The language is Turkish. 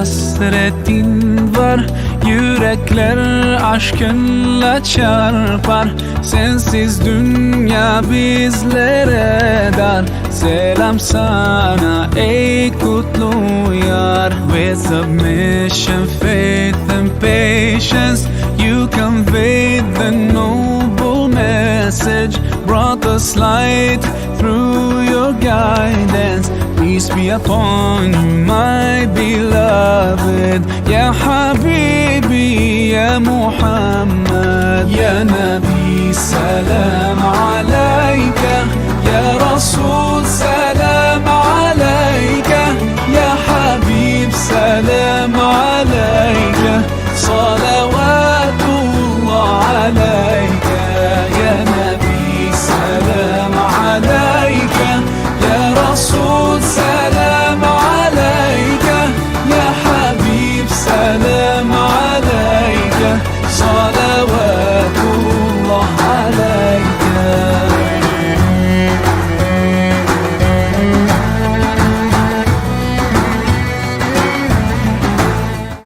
hasretin var. Yürekler aşkınla çarpar. Sensiz dünya bizlere dar. Selam sana ey kutlu yar. With submission, faith and patience, you conveyed the noble message, brought us light through your guidance. Peace be upon you, my beloved. Ya Habibi, Ya Muhammad, Ya Nabi, salam alayka. Ya Rasul